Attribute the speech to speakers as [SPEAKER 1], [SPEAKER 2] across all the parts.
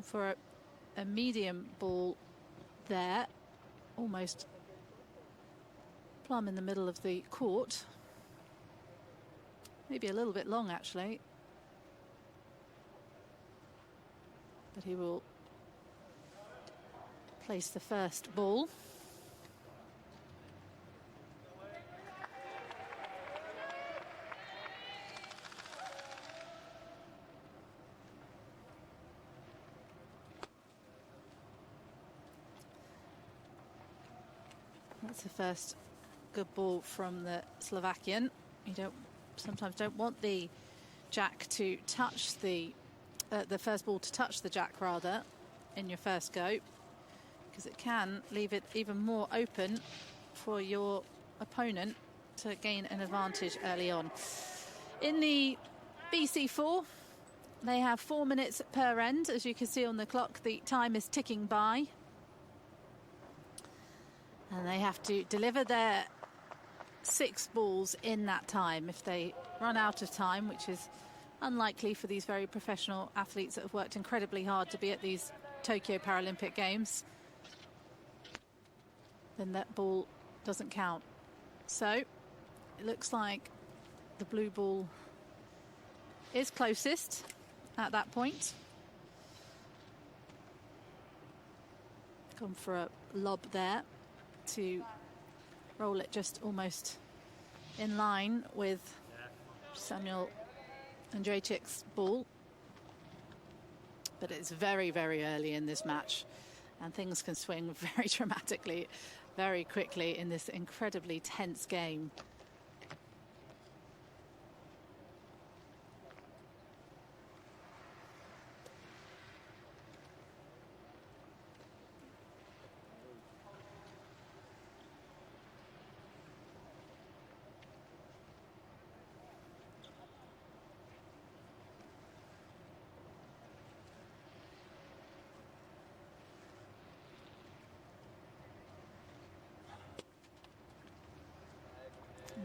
[SPEAKER 1] for a medium ball there, almost plumb in the middle of the court. Maybe a little bit long, actually. But he will place the first ball. That's the first good ball from the Slovakian. You sometimes don't want the jack to touch the first ball to touch the jack rather in your first go, because it can leave it even more open for your opponent to gain an advantage early on. In the BC4, they have 4 minutes per end. As you can see on the clock, the time is ticking by. And they have to deliver their 6 balls in that time. If they run out of time, which is unlikely for these very professional athletes that have worked incredibly hard to be at these Tokyo Paralympic Games, then that ball doesn't count. So it looks like the blue ball is closest at that point. Gone for a lob there to roll it just almost in line with Samuel Andrejcik's ball. But it's very, very early in this match, and things can swing very dramatically, very quickly in this incredibly tense game.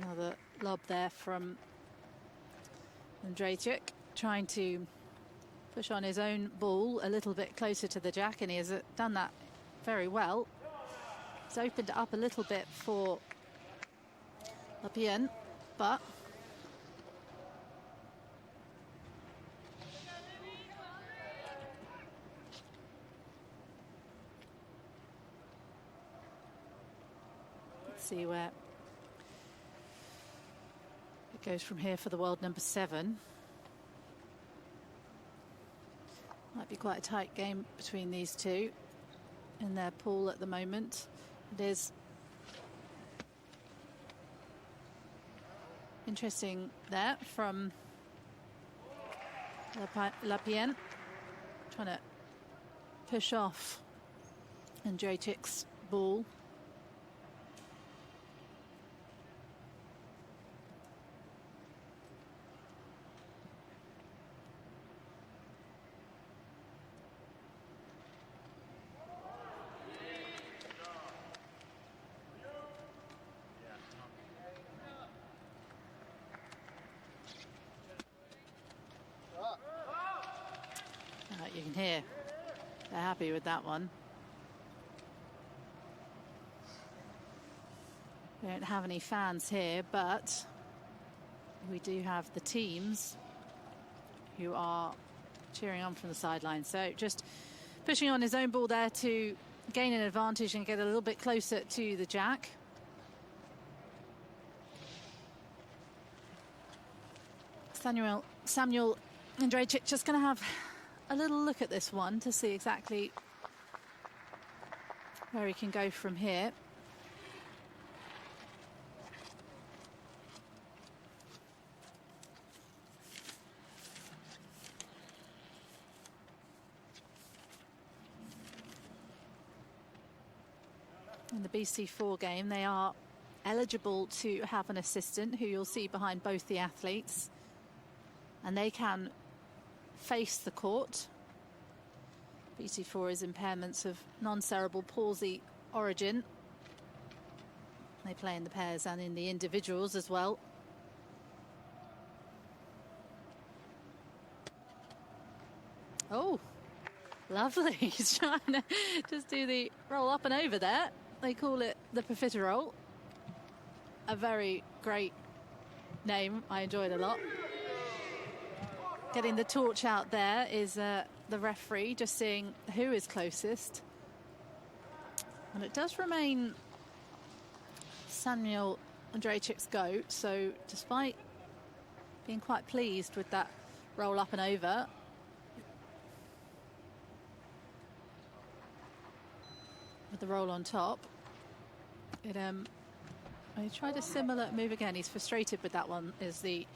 [SPEAKER 1] Another lob there from Andrejcik, trying to push on his own ball a little bit closer to the jack, and he has done that very well. It's opened it up a little bit for Larpyen, but let's see where it goes from here for the world number 7. Might be quite a tight game between these two in their pool at the moment. It is interesting there from Larpyen, trying to push off Andrejcik's ball. You can hear they're happy with that one. We don't have any fans here, but we do have the teams who are cheering on from the sidelines. So just pushing on his own ball there to gain an advantage and get a little bit closer to the jack. Samuel Andrejcik just going to have a little look at this one to see exactly where he can go from here. In the BC4 game, they are eligible to have an assistant who you'll see behind both the athletes, and they can face the court. BC4 is impairments of non-cerebral palsy origin. They play in the pairs and in the individuals as well. Oh, Lovely. He's trying to just do the roll up and over there. They call it the profiterole. A very great name. I enjoyed a lot. Getting the torch out there is the referee, just seeing who is closest. And it does remain Samuel Andrejcik's go. So despite being quite pleased with that roll up and over, with the roll on top, he tried a similar move again. He's frustrated with that one, is the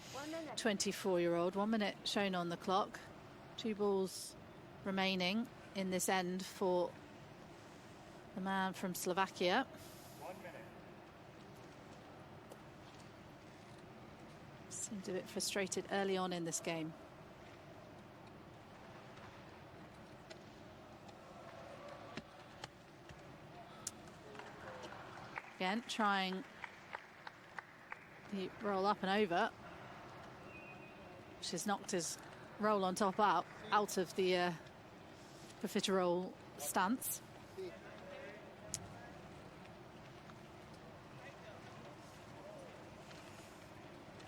[SPEAKER 1] 24-year-old. 1 minute shown on the clock. 2 balls remaining in this end for the man from Slovakia.
[SPEAKER 2] 1 minute.
[SPEAKER 1] Seemed a bit frustrated early on in this game. Again, trying the roll up and over, which has knocked his roll on top out of the profiterole stance.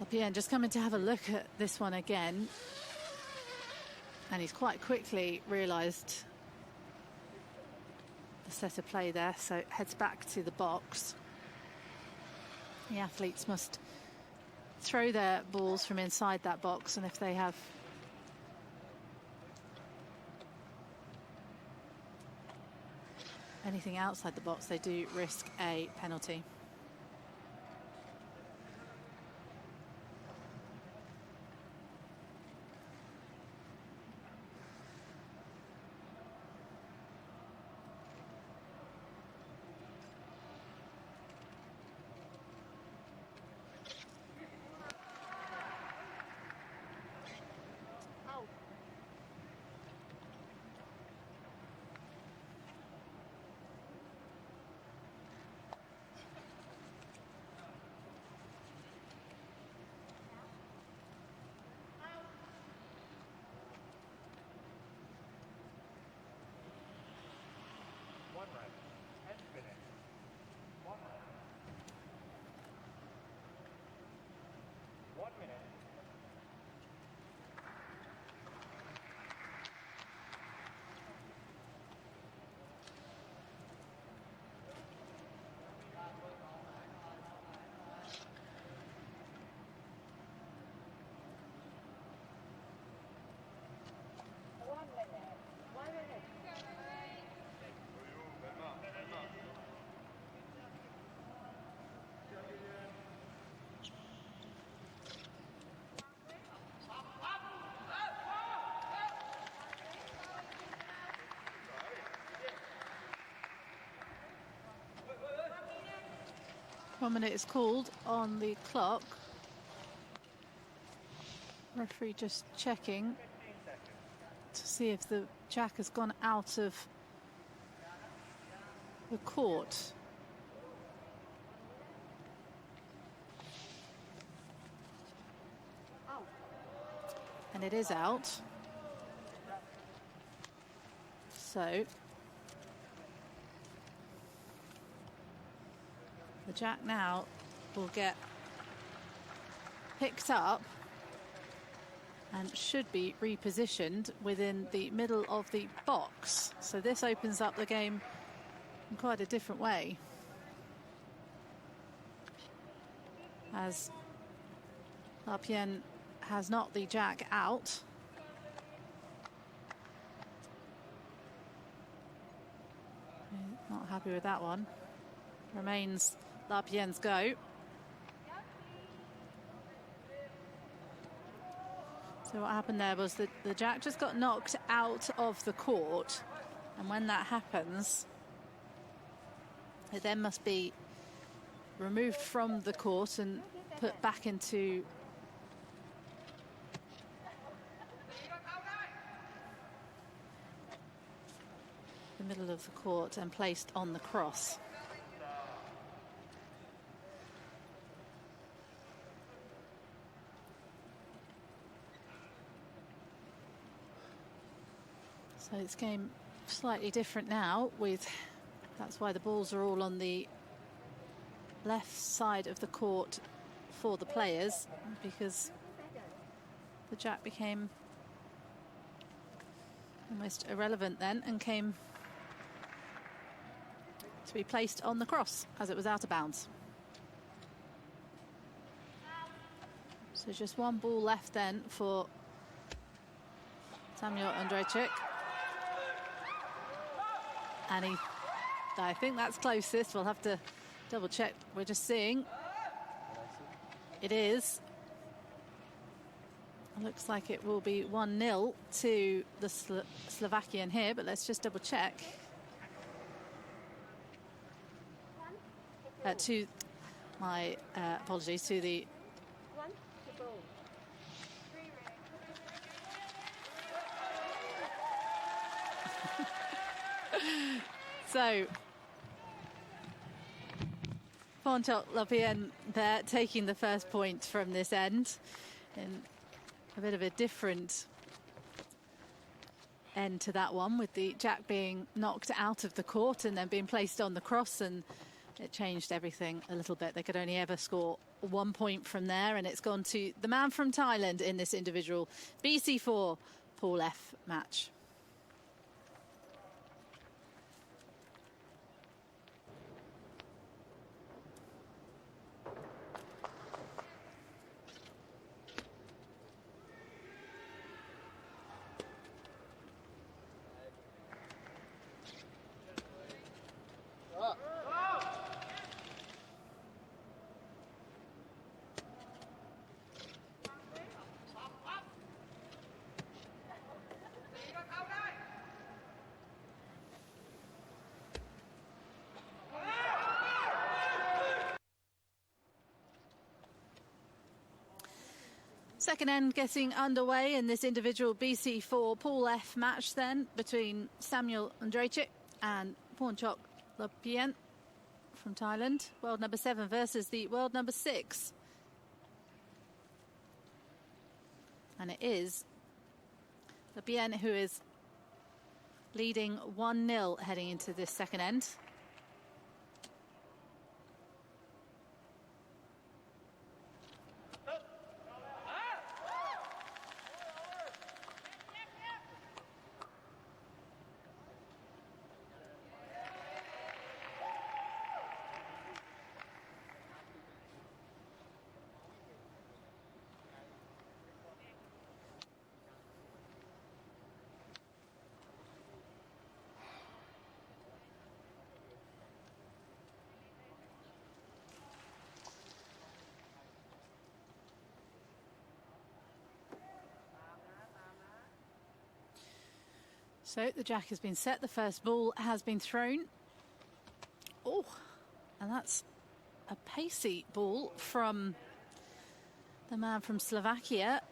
[SPEAKER 1] Larpyen just coming to have a look at this one again, and he's quite quickly realised the set of play there, so heads back to the box. The athletes must throw their balls from inside that box, and if they have anything outside the box, they do risk a penalty. One minute is called on the clock. Referee just checking to see if the jack has gone out of the court. And it is out. So the jack now will get picked up and should be repositioned within the middle of the box. So this opens up the game in quite a different way, as Larpyen has knocked the jack out. Not happy with that one. Remains Larpyen's go. So what happened there was that the jack just got knocked out of the court, and when that happens, it then must be removed from the court and put back into the middle of the court and placed on the cross. So it's game slightly different now with, that's why the balls are all on the left side of the court for the players, because the jack became almost irrelevant then and came to be placed on the cross as it was out of bounds. So just one ball left then for Samuel Andrejcik. And I think that's closest. We'll have to double check. We're just seeing. It is. Looks like it will be 1-0 to the Slovakian here, but let's just double check. To my apologies to the so Larpyen there taking the first point from this end in a bit of a different end to that one, with the jack being knocked out of the court and then being placed on the cross, and it changed everything a little bit. They could only ever score 1 point from there, and it's gone to the man from Thailand in this individual BC4 Pool F match. Second end getting underway in this individual BC4 Pool F match then between Samuel Andrejcik and Larpyen from Thailand. World number 7 versus the world number 6. And it is Larpyen who is leading 1-0 heading into this second end. So the jack has been set, the first ball has been thrown. Oh, and that's a pacey ball from the man from Slovakia.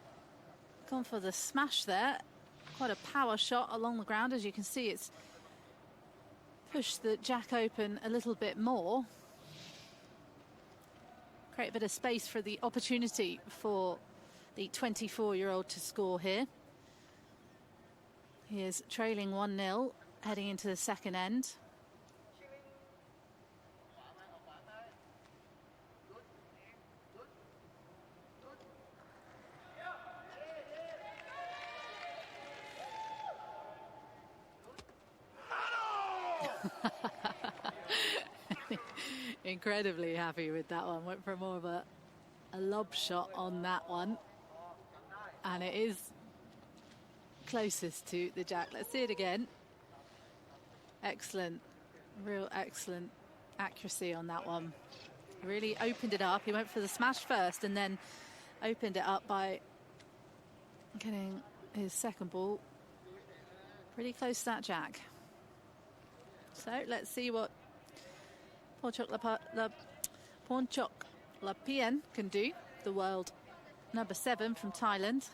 [SPEAKER 1] Gone for the smash there. Quite a power shot along the ground. As you can see, it's pushed the jack open a little bit more. Create a bit of space for the opportunity for the 24-year-old to score here. He is trailing 1-0, heading into the second end. Incredibly happy with that one. Went for more of a lob shot on that one. And it is closest to the jack. Let's see it again. Excellent, real excellent accuracy on that one. Really opened it up. He went for the smash first and then opened it up by getting his second ball pretty close to that jack. So let's see what Larpyen can do, the world number 7 from Thailand.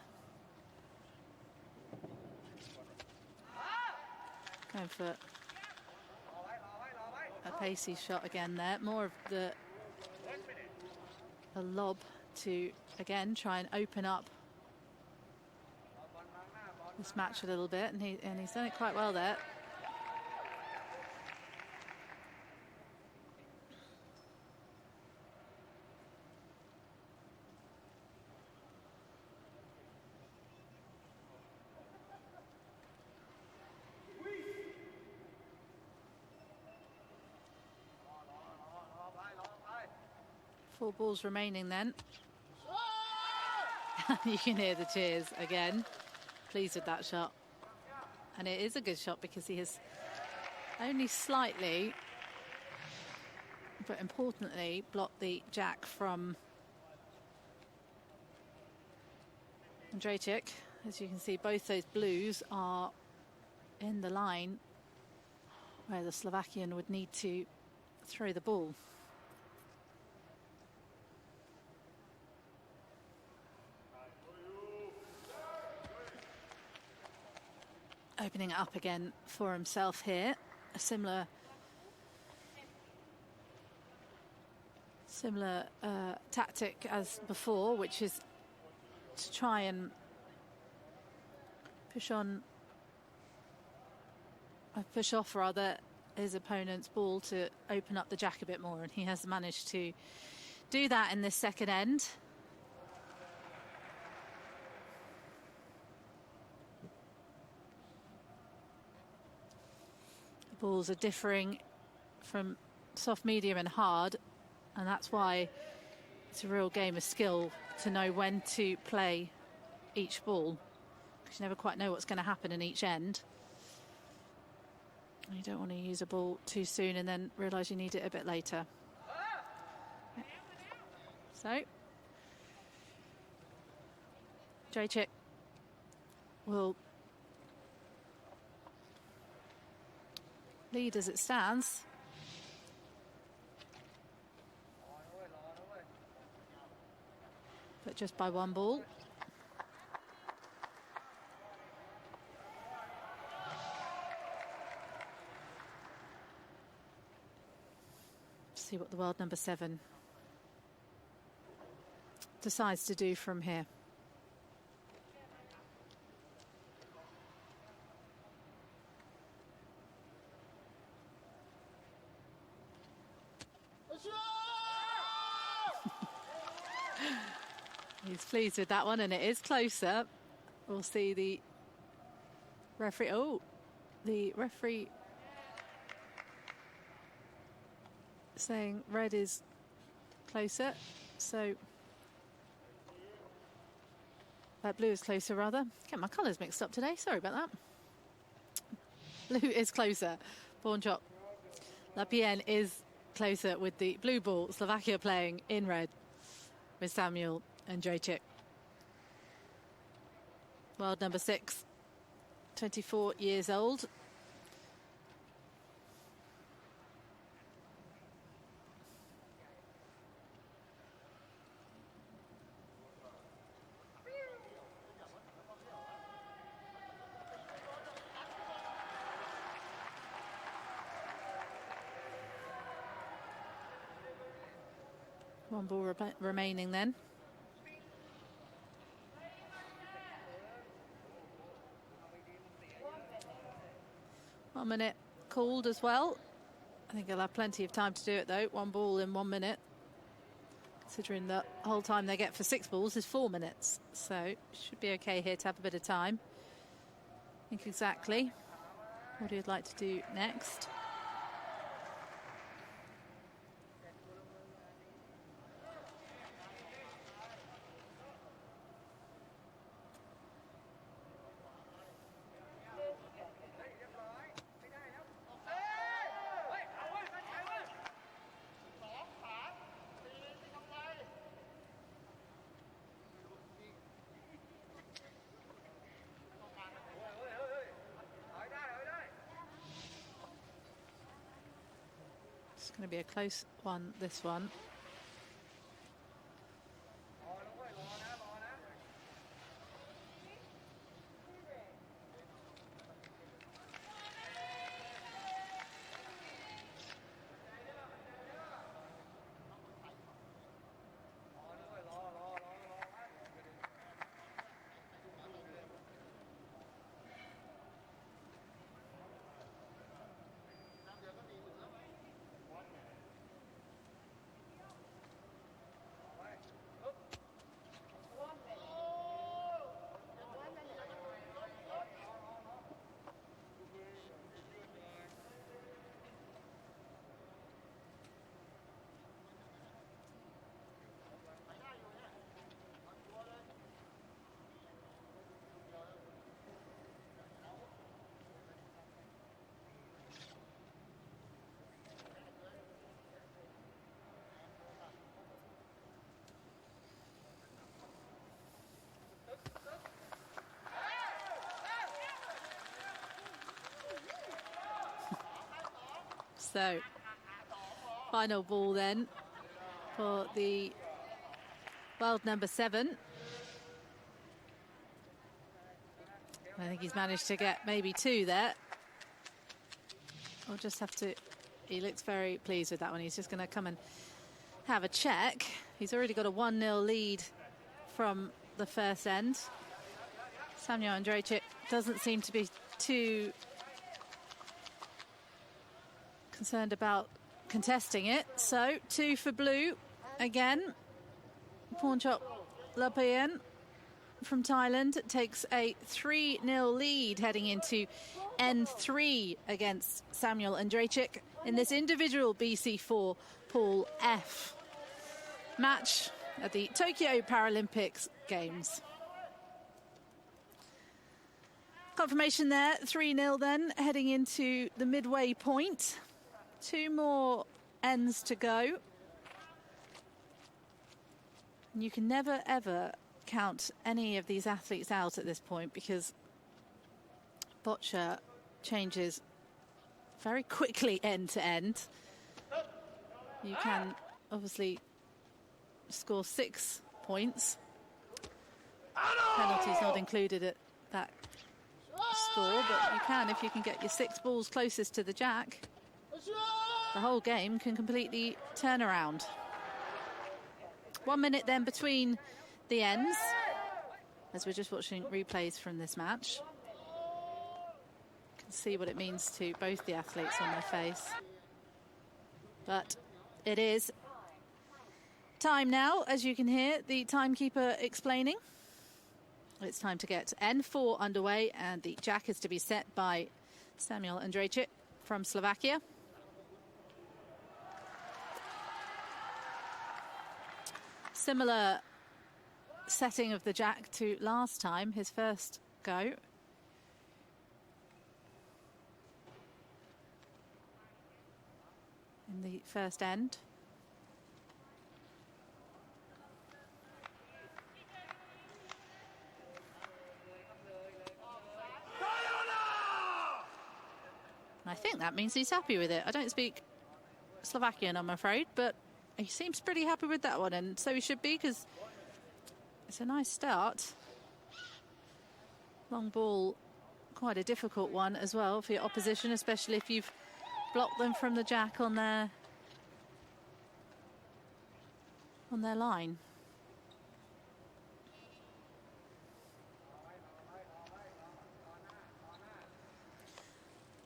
[SPEAKER 1] Going for a pacey shot again there. More of a lob to, again, try and open up this match a little bit, and he's done it quite well there. Four balls remaining then. You can hear the cheers again. Pleased with that shot. And it is a good shot because he has only slightly, but importantly, blocked the jack from Andrejcik. As you can see, both those blues are in the line where the Slovakian would need to throw the ball. Opening it up again for himself here. A similar tactic as before, which is to try and push off rather his opponent's ball to open up the jack a bit more, and he has managed to do that in this second end. Balls are differing from soft, medium and hard, and that's why it's a real game of skill to know when to play each ball, because you never quite know what's going to happen in each end. You don't want to use a ball too soon and then realise you need it a bit later. So Andrejcik will lead as it stands. But just by one ball. See what the world number 7 decides to do from here. He's pleased with that one, and it is closer. We'll see the referee. Oh, the referee saying red is closer, so blue is closer rather. Get my colours mixed up today, sorry about that. Blue is closer. Pawn chop. Larpyen is closer with the blue ball. Slovakia playing in red with Samuel Andrejcik. World number 6, 24 years old. One ball remaining then. One minute called as well. I think he'll have plenty of time to do it though. One ball in 1 minute. Considering the whole time they get for 6 balls is 4 minutes. So should be okay here to have a bit of time. Think exactly what he'd like to do next. It's going to be a close one, this one. So, final ball then for the world number 7. I think he's managed to get maybe 2 there. I'll just have to... He looks very pleased with that one. He's just going to come and have a check. He's already got a 1-0 lead from the first end. Samuel Andrejcik doesn't seem to be too concerned about contesting it. So 2 for blue again. Pawnchok Larpyen from Thailand takes a 3-0 lead heading into N3 against Samuel Andrejcik in this individual BC4 Pool F match at the Tokyo Paralympics Games. Confirmation there, 3-0 then, heading into the midway point. 2 more ends to go. And you can never, ever count any of these athletes out at this point, because Boccia changes very quickly end to end. You can obviously score 6 points. Penalties not included at that score, but you can if you can get your 6 balls closest to the jack. The whole game can completely turn around. 1 minute then between the ends, as we're just watching replays from this match. You can see what it means to both the athletes on their face. But it is time now, as you can hear the timekeeper explaining. It's time to get N4 underway, and the jack is to be set by Samuel Andrejcik from Slovakia. Similar setting of the jack to last time, his first go. In the first end. I think that means he's happy with it. I don't speak Slovakian, I'm afraid, but he seems pretty happy with that one, and so he should be, because it's a nice start. Long ball, quite a difficult one as well for your opposition, especially if you've blocked them from the jack on their line.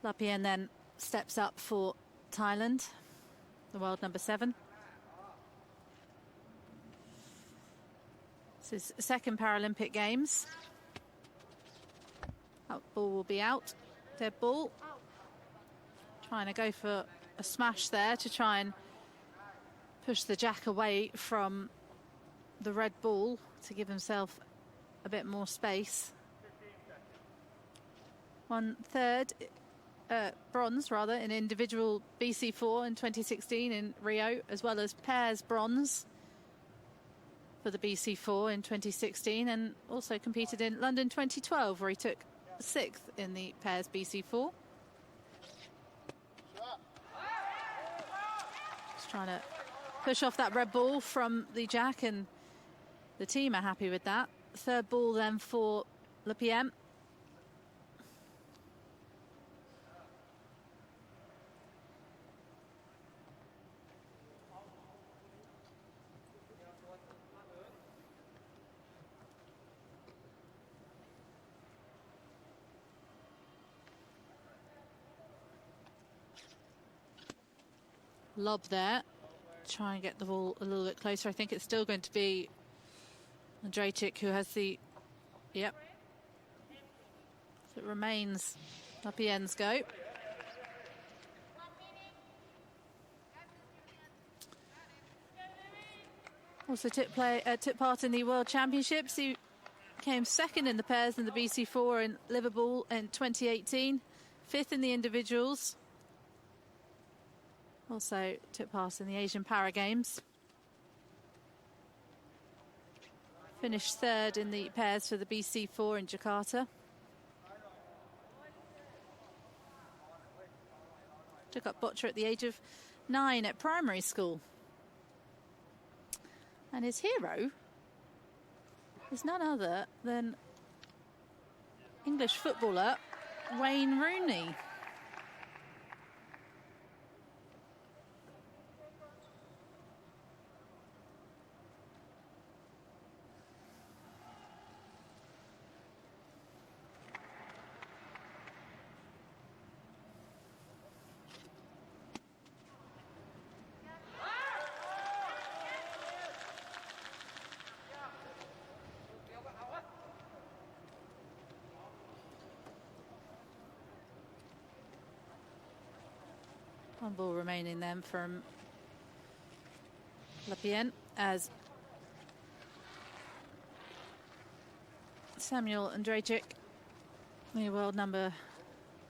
[SPEAKER 1] Larpyen then steps up for Thailand, the world number 7. This is second Paralympic Games. Out ball will be out. Dead ball. Trying to go for a smash there to try and push the jack away from the red ball to give himself a bit more space. 1/3 bronze rather in individual BC4 in 2016 in Rio, as well as pairs bronze for the BC4 in 2016, and also competed in London 2012, where he took 6th in the pairs BC4. Just trying to push off that red ball from the jack, and the team are happy with that. 3rd ball then for Larpyen. Lob there, try and get the ball a little bit closer. I think it's still going to be Andrejcik who has the, yep. So it remains Larpyen's go. Also took part in the World Championships. He came 2nd in the pairs in the BC4 in Liverpool in 2018, 5th in the individuals. Also took part in the Asian Para Games. Finished 3rd in the pairs for the BC4 in Jakarta. Took up boccia at the age of 9 at primary school. And his hero is none other than English footballer Wayne Rooney. One ball remaining then from Larpyen as Samuel Andrejcik, the world number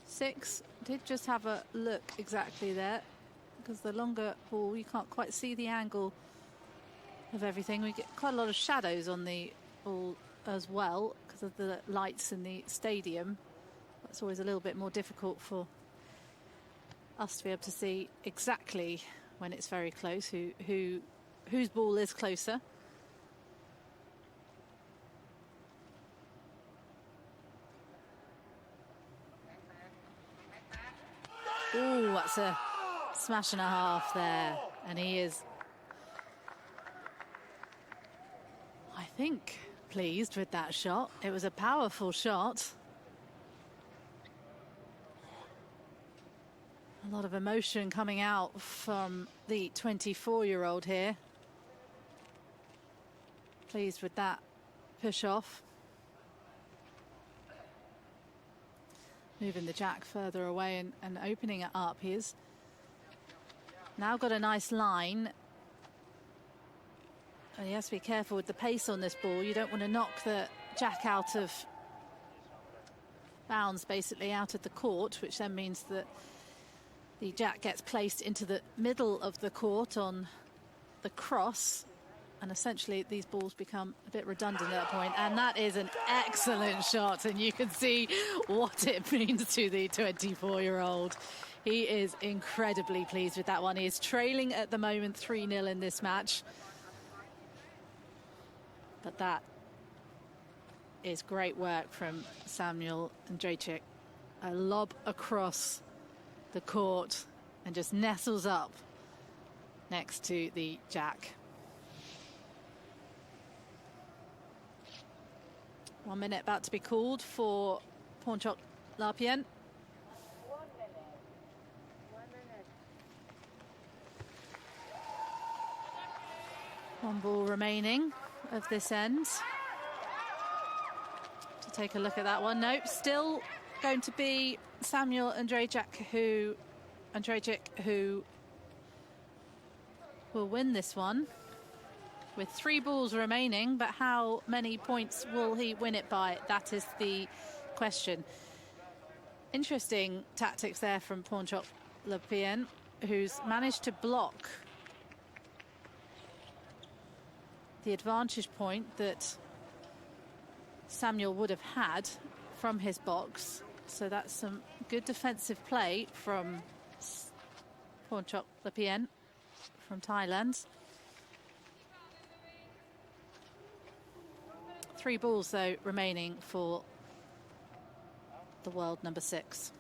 [SPEAKER 1] 6, did just have a look exactly there, because the longer ball, you can't quite see the angle of everything. We get quite a lot of shadows on the ball as well because of the lights in the stadium. That's always a little bit more difficult for us to be able to see exactly when it's very close whose ball is closer. Oh, that's a smash and a half there, and he is, I think, pleased with that shot. It was a powerful shot. A lot of emotion coming out from the 24-year-old here. Pleased with that push off. Moving the jack further away and opening it up. He's now got a nice line. And he has to be careful with the pace on this ball. You don't want to knock the jack out of bounds, basically out of the court, which then means that the jack gets placed into the middle of the court on the cross, and essentially these balls become a bit redundant at that point. And that is an excellent shot, and you can see what it means to the 24-year-old. He is incredibly pleased with that one. He is trailing at the moment 3-0 in this match. But that is great work from Samuel Andrejcik. A lob across the court and just nestles up next to the jack. 1 minute about to be called for Pawnchok Larpyen. 1 ball remaining of this end. To take a look at that one. Nope, still going to be Samuel Andrejcik who will win this one with 3 balls remaining, but how many points will he win it by? That is the question. Interesting tactics there from Pawnchok Larpyen, who's managed to block the advantage point that Samuel would have had from his box. So that's some good defensive play from Pawnchok Larpyen from Thailand. 3 balls, though, remaining for the world number 6.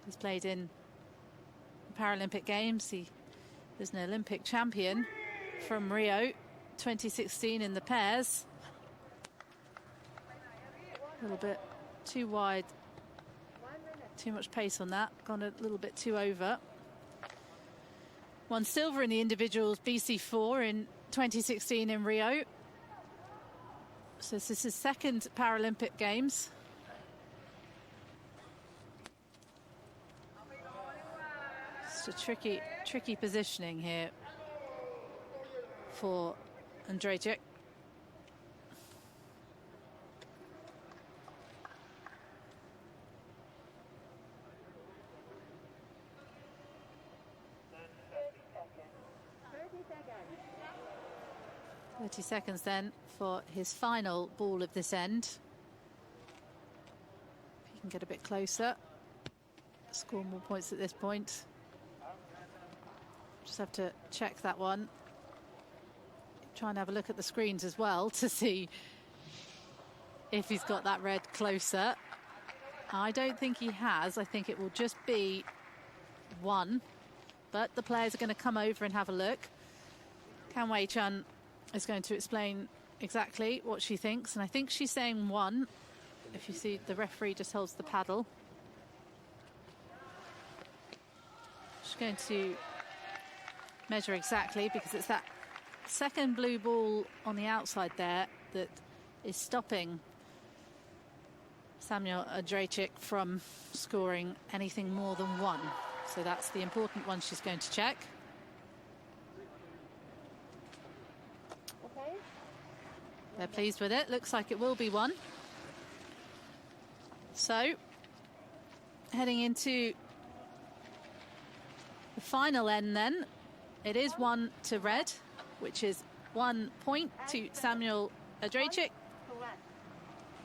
[SPEAKER 1] He's played in the Paralympic Games. He is an Olympic champion from Rio 2016 in the pairs. A little bit too wide, too much pace on that, gone a little bit too over. Won silver in the individuals BC4 in 2016 in Rio. So this is his 2nd Paralympic Games. It's a tricky positioning here for Andrejcik. Seconds then for his final ball of this end. If he can get a bit closer. score more points at this point. Just have to check that one. Try and have a look at the screens as well to see if he's got that red closer. I don't think he has. I think it will just be 1. But the players are going to come over and have a look. Kan Wei-chun is going to explain exactly what she thinks. And I think she's saying 1. If you see, the referee just holds the paddle. She's going to measure exactly, because it's that second blue ball on the outside there that is stopping Samuel Andrejcik from scoring anything more than 1. So that's the important one she's going to check.
[SPEAKER 2] Okay.
[SPEAKER 1] They're pleased with it. Looks like it will be 1. So, heading into the final end then, it is 1 to red, which is 1 point to Samuel Andrejcik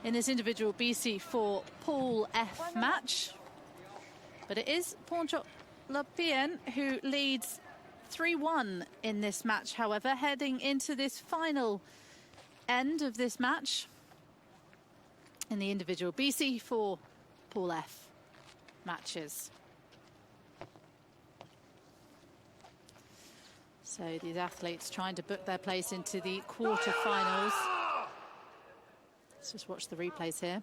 [SPEAKER 1] in this individual BC4 Pool F match. But it is Pornchok Larpyen who leads 3-1 in this match, however, heading into this final end of this match in the individual BC4 Pool F matches. So these athletes trying to book their place into the quarterfinals. Let's just watch the replays here.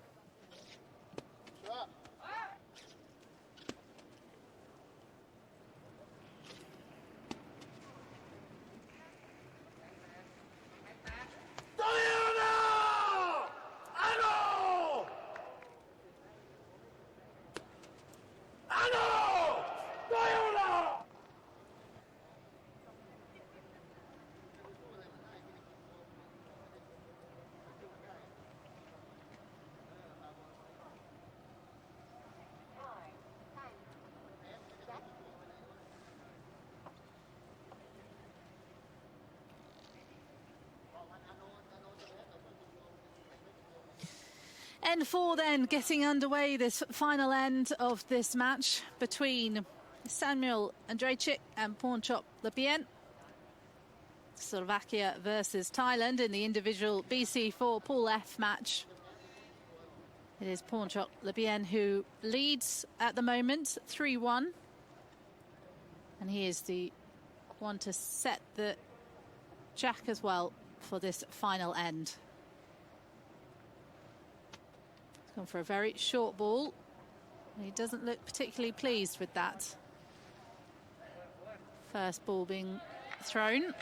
[SPEAKER 1] N4 then getting underway, this final end of this match between Samuel Andrejcik and Pornchok Larpyen. Slovakia versus Thailand in the individual BC4 Pool F match. It is Pornchok Larpyen who leads at the moment 3-1. And he is the one to set the jack as well for this final end. Gone for a very short ball. He doesn't look particularly pleased with that first ball being thrown.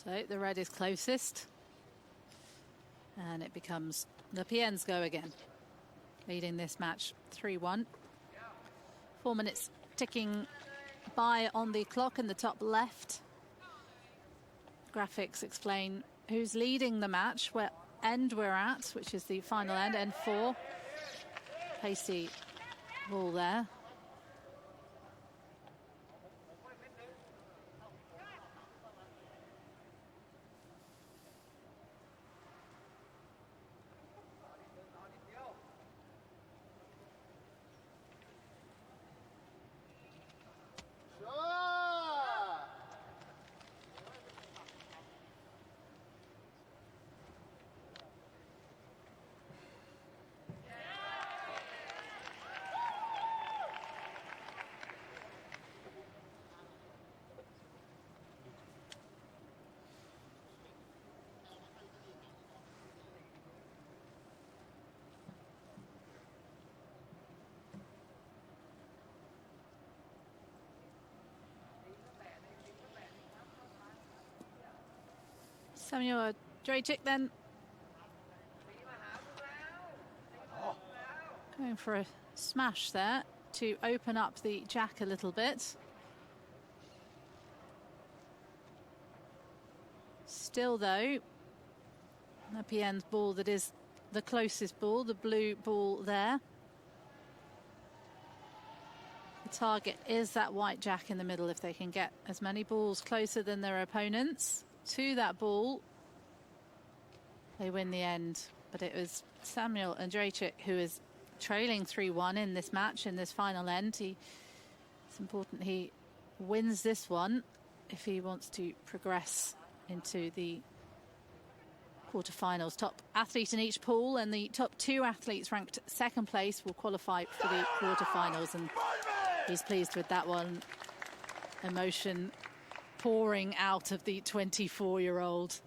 [SPEAKER 1] So the red is closest. And it becomes Larpyen's go again. Leading this match 3-1. 4 minutes ticking by on the clock in the top left. Graphics explain who's leading the match, where end we're at, which is the final end, N4. Pacey ball there. Samuel Andrejcik then going for a smash there to open up the jack a little bit. Still though, Larpyen's ball that is the closest ball, the blue ball there. The target is that white jack in the middle. If they can get as many balls closer than their opponents to that ball, they win the end. But it was Samuel Andrejcik who is trailing 3-1 in this match, in this final end. It's important he wins this one if he wants to progress into the quarterfinals. Top athlete in each pool, and the top 2 athletes ranked second place will qualify for the quarterfinals, and he's pleased with that one. Emotion pouring out of the 24-year-old.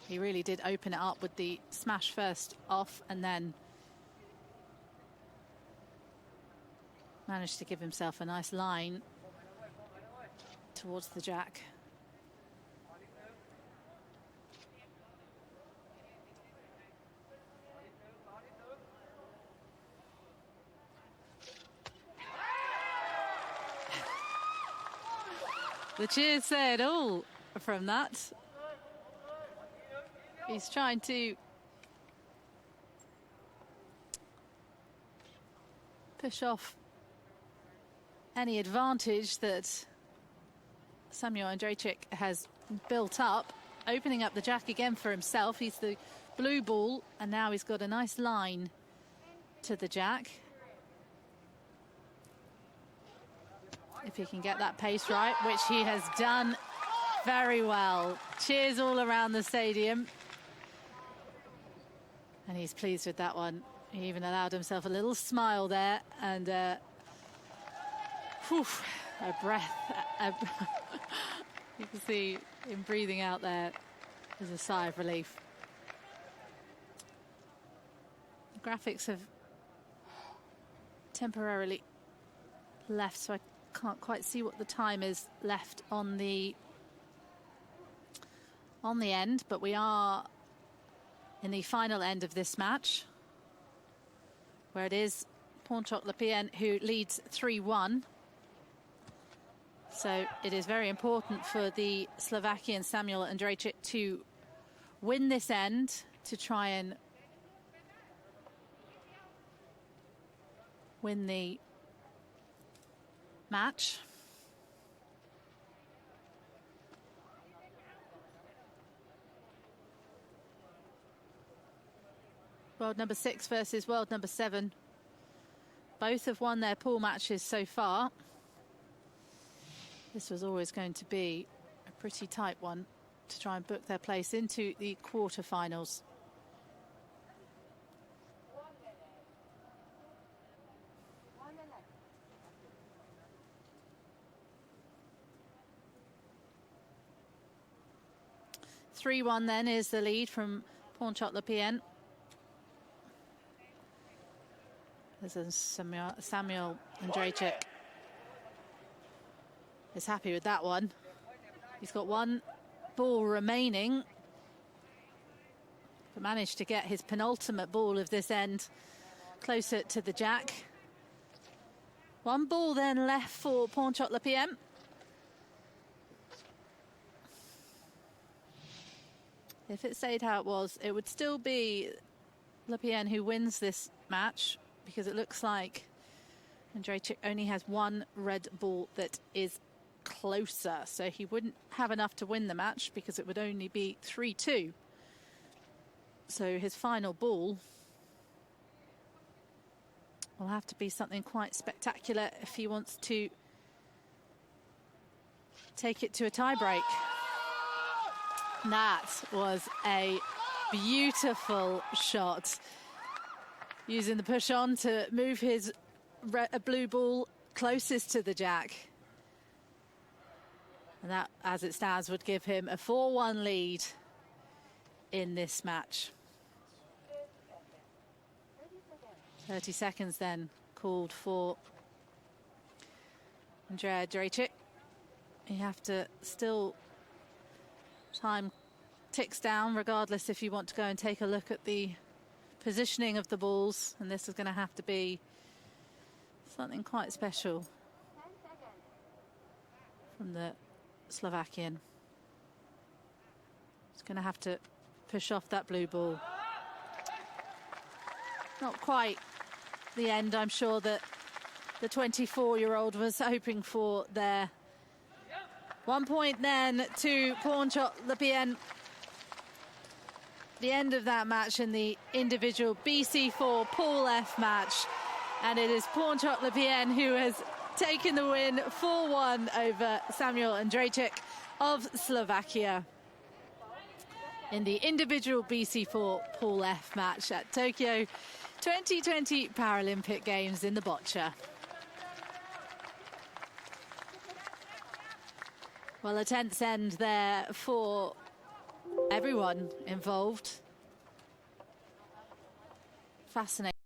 [SPEAKER 1] He really did open it up with the smash first off, and then managed to give himself a nice line towards the jack. The cheers said all from that. He's trying to push off any advantage that Samuel Andrejcik has built up, opening up the jack again for himself. He's the blue ball, and now he's got a nice line to the jack. If he can get that pace right, which he has done very well. Cheers all around the stadium. And he's pleased with that one. He even allowed himself a little smile there, and a breath. You can see him breathing out there as a sigh of relief. The graphics have temporarily left, so I can't quite see what the time is left on the end, but we are in the final end of this match, where it is Larpyen who leads 3-1. So it is very important for the Slovakian Samuel Andrejcik to win this end to try and win the match. World number 6 versus world number 7. Both have won their pool matches so far. This was always going to be a pretty tight one to try and book their place into the quarterfinals. (3-1) then is the lead from Larpyen. This is Samuel Andrejcik is happy with that one. He's got one ball remaining, but managed to get his penultimate ball of this end closer to the jack. One ball then left for Larpyen. If it stayed how it was, it would still be Larpyen who wins this match, because it looks like Andrejcik only has one red ball that is closer, so he wouldn't have enough to win the match because it would only be 3-2. So his final ball will have to be something quite spectacular if he wants to take it to a tie-break. That was a beautiful shot, using the push-on to move his blue ball closest to the jack. And that, as it stands, would give him a 4-1 lead in this match. 30 seconds then called for Andrejcik. you have to still, time ticks down regardless if you want to go and take a look at the positioning of the balls, and this is going to have to be something quite special from the Slovakian. He's going to have to push off that blue ball. Not quite the end, I'm sure, that the 24-year-old was hoping for there. 1 point then to Pornchot Larpyen. The end of that match in the individual BC4 Pool F match. And it is Pornchot Larpyen who has taken the win 4-1 over Samuel Andrejcik of Slovakia in the individual BC4 Pool F match at Tokyo 2020 Paralympic Games in the Boccia. Well, a tense end there for everyone involved. Fascinating.